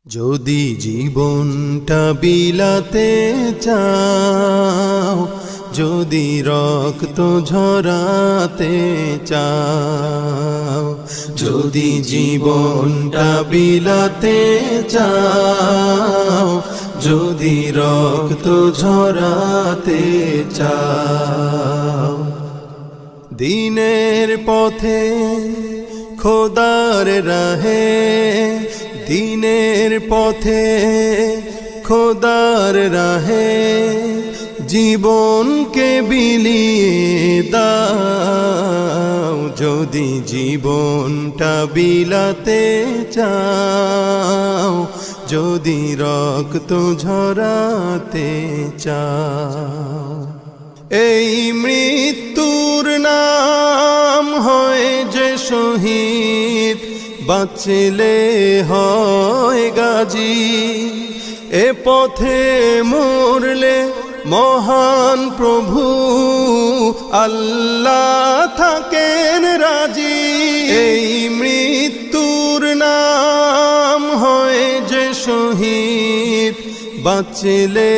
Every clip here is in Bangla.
যদি জীবনটা বিলাতে চাও, যদি রক্ত ঝরাতে চাও, যদি জীবনটা বিলাতে চাও, যদি রক্ত ঝরাতে চাও, দিনের পথে খোদার রাহে, দিনের পথে খোদার রাহে জীবনকে বিলিয়ে দাও। যদি জীবনটা বিলাতে চাও, যদি রক্ত ঝরাতে চাও, এই মৃত্যুর নাম হয় যে শহীদ, বাঁচলে হয় গাজী। এ পথে মরলে মহান প্রভু আল্লাহ থাকেন রাজি। এই মৃত্যুর নাম হয় যে শহীদ, বাঁচলে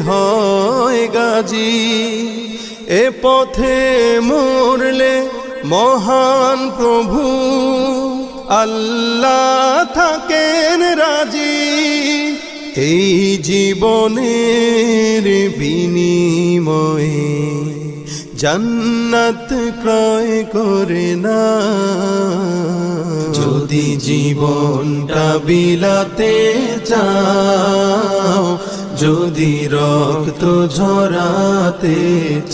হয় গাজী। এ পথে মরলে মহান প্রভু আল্লাহ থাকেন রাজি। এই জীবনের বিনিময়ে জান্নাত ক্রয় করে না। যদি জীবনটা বিলাতে চাও, যদি রক্ত ঝরাতে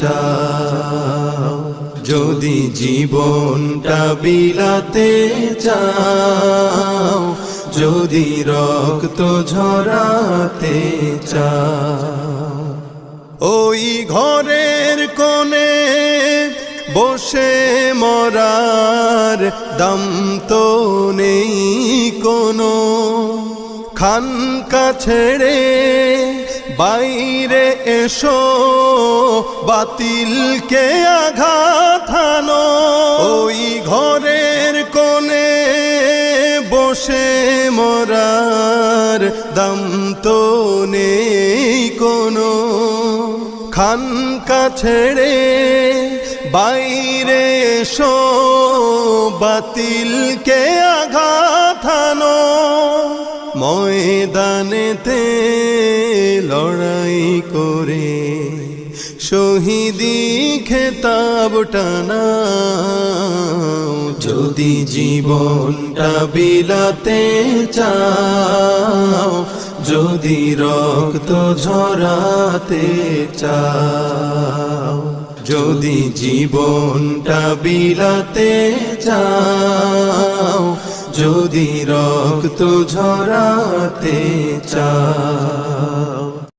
চাও, যদি জীবনটা বিলাতে চাও, যদি রক্ত ঝরাতে চাও, ওই ঘরের কোণে বসে মরার দম তো নেই কোনো। খানকা ছেড়ে বাইরে এসো, বাতিলকে আঘাত হানো। ওই ঘরের কোণে বসে মরার দম তো নেই কোনো। খানকা ছেড়ে বাইরে এসো, বাতিলকে আঘাত হানো। ময়দানেতে লড়াই করে শহীদি খেতাব টানাও। যদি জীবনটা বিলাতে চাও, যদি রক্ত ঝরাতে চাও, যদি জীবনটা বিলাতে চাও, যদি রক্ত ঝরাতে চাও।